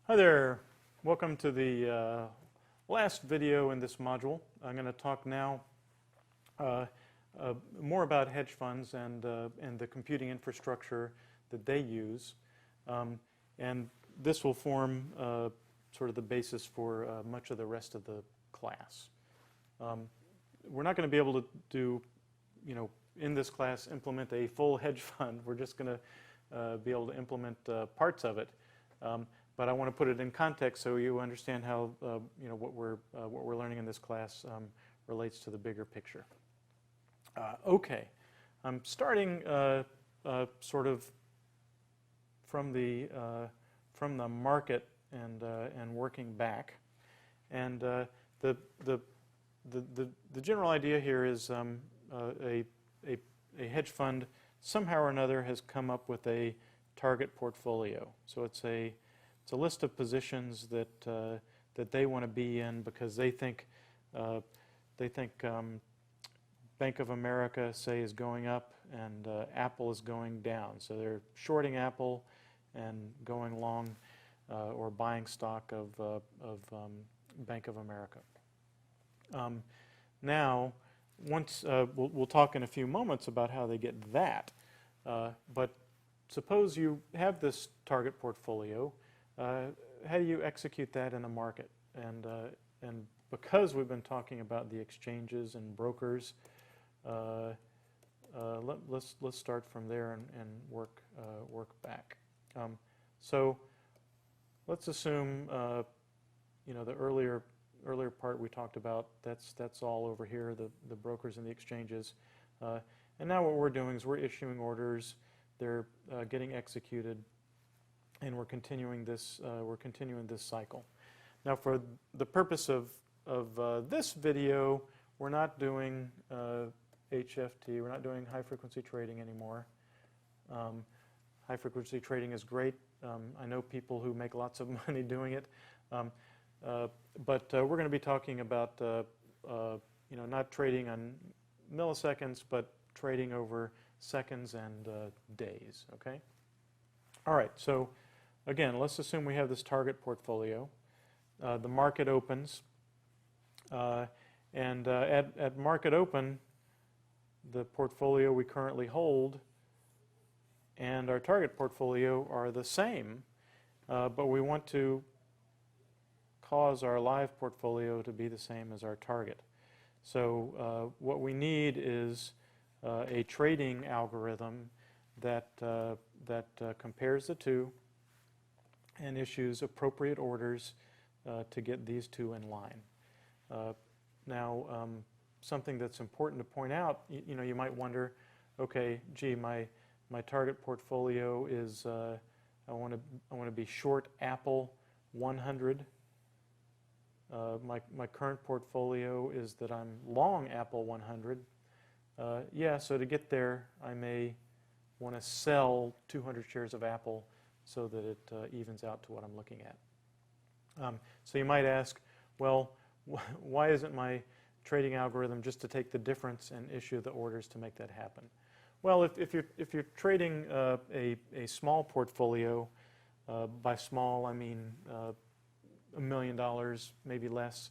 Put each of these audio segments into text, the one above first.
Hi there. Welcome to the last video in this module. I'm going to talk now more about hedge funds and the computing infrastructure that they use. And this will form sort of the basis for much of the rest of the class. We're not going to be able to do, in this class, implement a full hedge fund. We're just going to be able to implement parts of it. But I want to put it in context so you understand how what we're learning in this class relates to the bigger picture. Okay, I'm starting sort of from the market and working back, and the general idea here is a hedge fund somehow or another has come up with a target portfolio. So it's a list of positions that they want to be in because they think Bank of America, say, is going up and Apple is going down. So they're shorting Apple and going long or buying stock of Bank of America. Now, once we'll talk in a few moments about how they get that. But suppose you have this target portfolio. How do you execute that in a market? And because we've been talking about the exchanges and brokers, let's start from there and work back. So let's assume the earlier part we talked about. That's all over here, the brokers and the exchanges. And now what we're doing is we're issuing orders. They're getting executed. And we're continuing this cycle. Now, for the purpose of this video, we're not doing HFT. We're not doing high-frequency trading anymore. High-frequency trading is great. I know people who make lots of money doing it. But we're going to be talking about not trading on milliseconds, but trading over seconds and days. Okay. All right. So. Again, let's assume we have this target portfolio. The market opens, and at market open, the portfolio we currently hold and our target portfolio are the same, but we want to cause our live portfolio to be the same as our target. So what we need is a trading algorithm that compares the two and issues appropriate orders to get these two in line. Now, something that's important to point out, you might wonder, okay, gee, my target portfolio is I want to be short Apple 100. My current portfolio is that I'm long Apple 100. Yeah, so to get there, I may want to sell 200 shares of Apple so that it evens out to what I'm looking at. So you might ask, well, why isn't my trading algorithm just to take the difference and issue the orders to make that happen? Well, if you're trading a small portfolio, by small I mean $1 million, maybe less,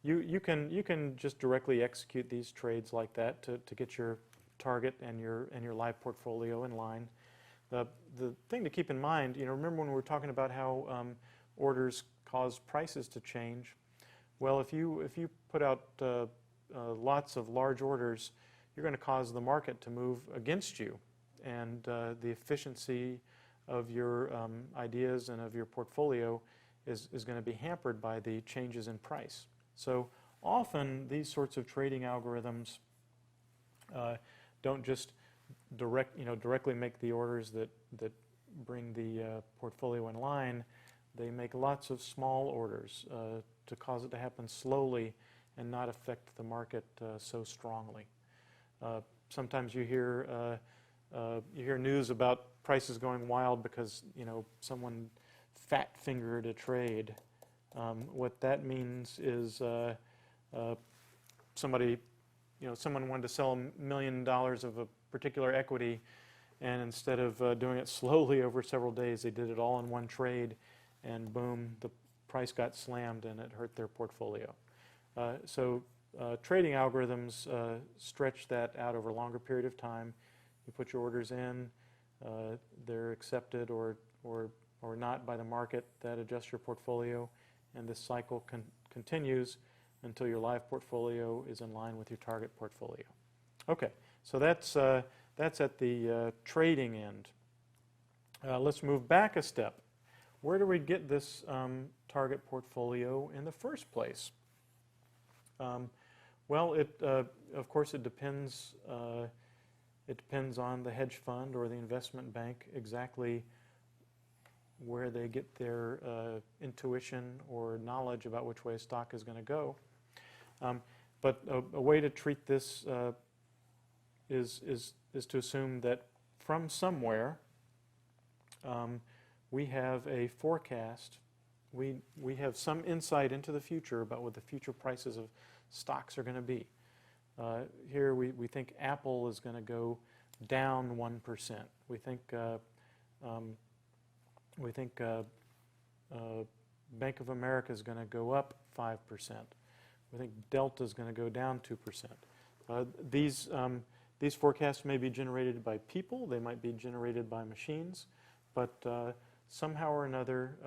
you can just directly execute these trades like that to get your target and your live portfolio in line. The thing to keep in mind, remember when we were talking about how orders cause prices to change? Well, if you put out lots of large orders, you're going to cause the market to move against you, and the efficiency of your ideas and of your portfolio is going to be hampered by the changes in price. So often these sorts of trading algorithms don't just directly make the orders that bring the portfolio in line. They make lots of small orders to cause it to happen slowly and not affect the market so strongly. Sometimes you hear news about prices going wild because someone fat-fingered a trade. What that means is someone wanted to sell $1 million of a particular equity, and instead of doing it slowly over several days, they did it all in one trade, and boom, the price got slammed and it hurt their portfolio. So trading algorithms stretch that out over a longer period of time. You put your orders in, they're accepted or not by the market. That adjusts your portfolio, and this cycle continues until your live portfolio is in line with your target portfolio. Okay, so that's at the trading end. Let's move back a step. Where do we get this target portfolio in the first place? Well, of course, it depends. It depends on the hedge fund or the investment bank exactly where they get their intuition or knowledge about which way a stock is going to go. But a way to treat this is to assume that from somewhere we have a forecast. We have some insight into the future about what the future prices of stocks are going to be. Here we think Apple is going to go down 1%. We think Bank of America is going to go up 5%. We think Delta is going to go down 2%. These forecasts may be generated by people. They might be generated by machines. But somehow or another,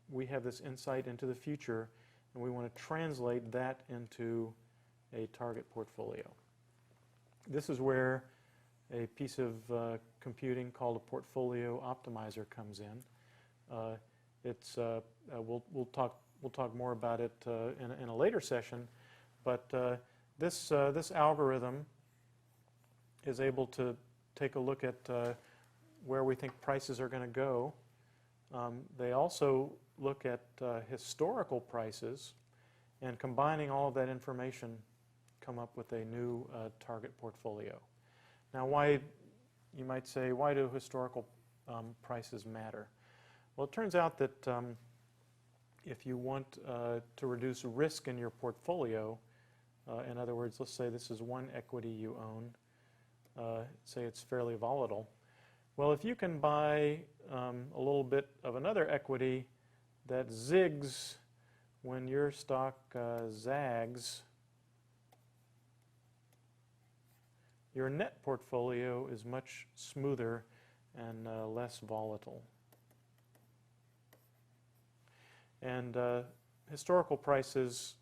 we have this insight into the future, and we want to translate that into a target portfolio. This is where a piece of computing called a portfolio optimizer comes in. We'll talk more about it in a later session, but this algorithm is able to take a look at where we think prices are going to go. They also look at historical prices, and combining all of that information, come up with a new target portfolio. Now, you might say, why do historical prices matter? Well, it turns out that if you want to reduce risk in your portfolio, in other words, let's say this is one equity you own, say it's fairly volatile. Well, if you can buy a little bit of another equity that zigs when your stock zags, your net portfolio is much smoother and less volatile. And historical prices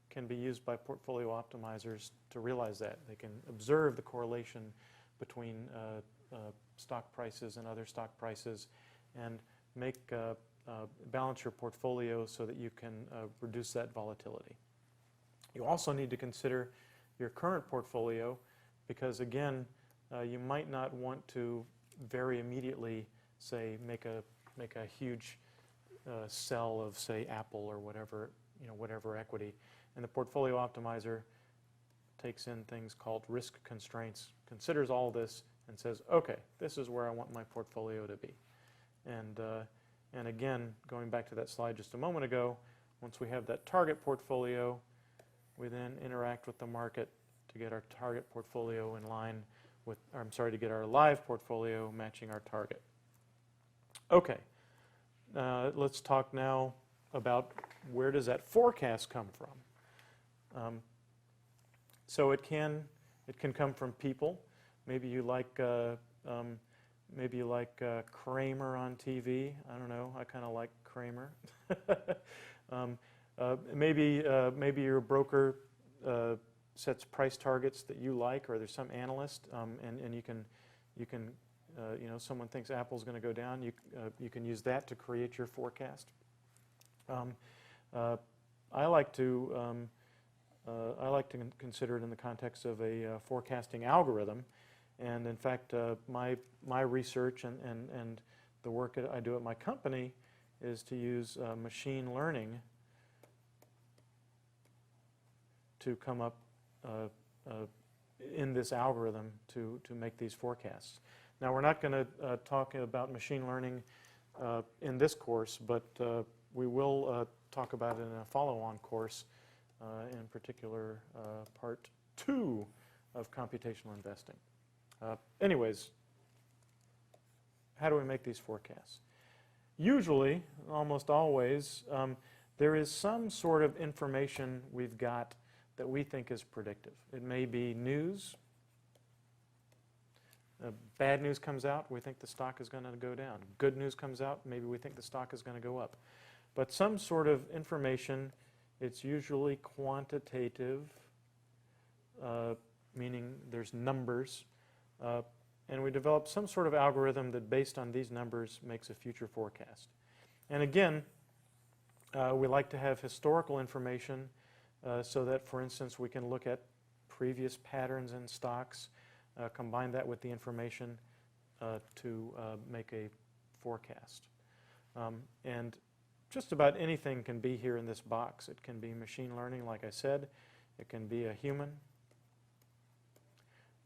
can be used by portfolio optimizers to realize that. They can observe the correlation between stock prices and other stock prices and balance your portfolio so that you can reduce that volatility. You also need to consider your current portfolio because, again, you might not want to very immediately, say, make a huge sell of, say, Apple or whatever equity. And the portfolio optimizer takes in things called risk constraints, considers all this, and says, okay, this is where I want my portfolio to be. And again, going back to that slide just a moment ago, once we have that target portfolio, we then interact with the market to get our target portfolio in line with, to get our live portfolio matching our target. Okay, let's talk now about where does that forecast come from. So it can come from people. Maybe you like Kramer on TV. I don't know. I kind of like Kramer. Maybe your broker sets price targets that you like, or there's some analyst, and you can someone thinks Apple's going to go down. You can use that to create your forecast. I like to consider it in the context of a forecasting algorithm. And in fact, my research and the work that I do at my company is to use machine learning to come up in this algorithm to make these forecasts. Now, we're not going to talk about machine learning in this course, but we will talk about it in a follow-on course, in particular part 2 of computational investing. Anyways, how do we make these forecasts? Usually, almost always, there is some sort of information we've got that we think is predictive. It may be news. Bad news comes out, we think the stock is going to go down. Good news comes out, maybe we think the stock is going to go up. But some sort of information, it's usually quantitative, meaning there's numbers, and we develop some sort of algorithm that based on these numbers makes a future forecast. And again, we like to have historical information so that, for instance, we can look at previous patterns in stocks, combine that with the information to make a forecast. And just about anything can be here in this box. It can be machine learning, like I said. It can be a human.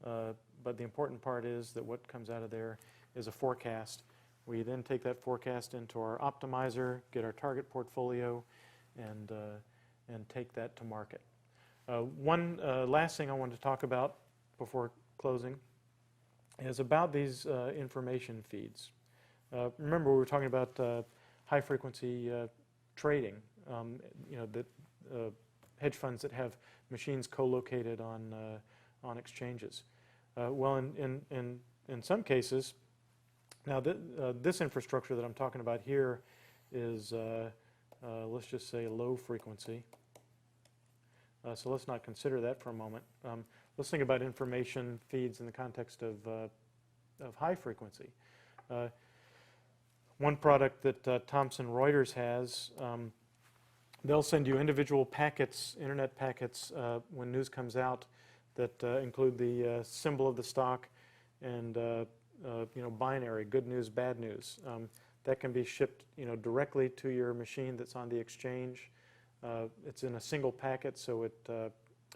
But the important part is that what comes out of there is a forecast. We then take that forecast into our optimizer, get our target portfolio, and take that to market. One last thing I want to talk about before closing is about these information feeds. Remember, we were talking about high-frequency trading. That hedge funds that have machines co-located on exchanges. Well, in some cases, now this infrastructure that I'm talking about here is, let's just say, low frequency. So let's not consider that for a moment. Let's think about information feeds in the context of high frequency. One product that Thomson Reuters has, they'll send you individual packets, internet packets, when news comes out that include the symbol of the stock and binary, good news, bad news. That can be shipped directly to your machine that's on the exchange. It's in a single packet, so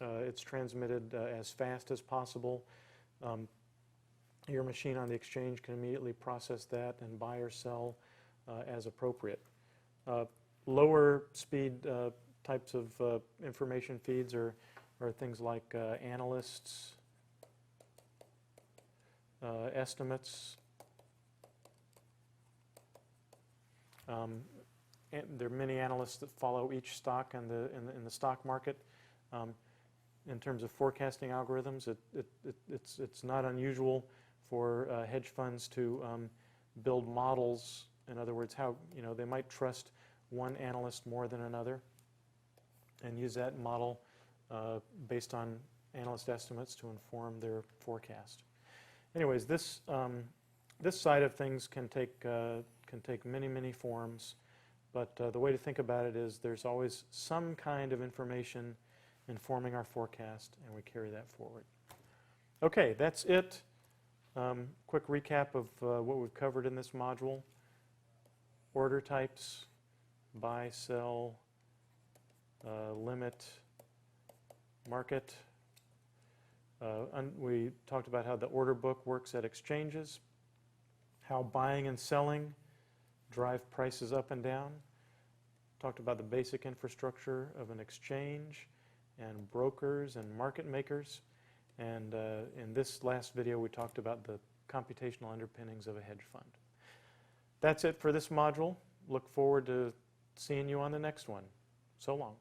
it's transmitted as fast as possible. Your machine on the exchange can immediately process that and buy or sell as appropriate. Lower speed types of information feeds are things like analysts, estimates. There are many analysts that follow each stock in the stock market. In terms of forecasting algorithms, it's not unusual for hedge funds to build models. In other words, how they might trust one analyst more than another, and use that model based on analyst estimates to inform their forecast. Anyways, this side of things can take many forms, but the way to think about it is there's always some kind of information informing our forecast, and we carry that forward. Okay, that's it. Quick recap of what we've covered in this module. Order types, buy, sell, limit, market. We talked about how the order book works at exchanges, how buying and selling drive prices up and down. Talked about the basic infrastructure of an exchange and brokers and market makers. And in this last video, we talked about the computational underpinnings of a hedge fund. That's it for this module. Look forward to seeing you on the next one. So long.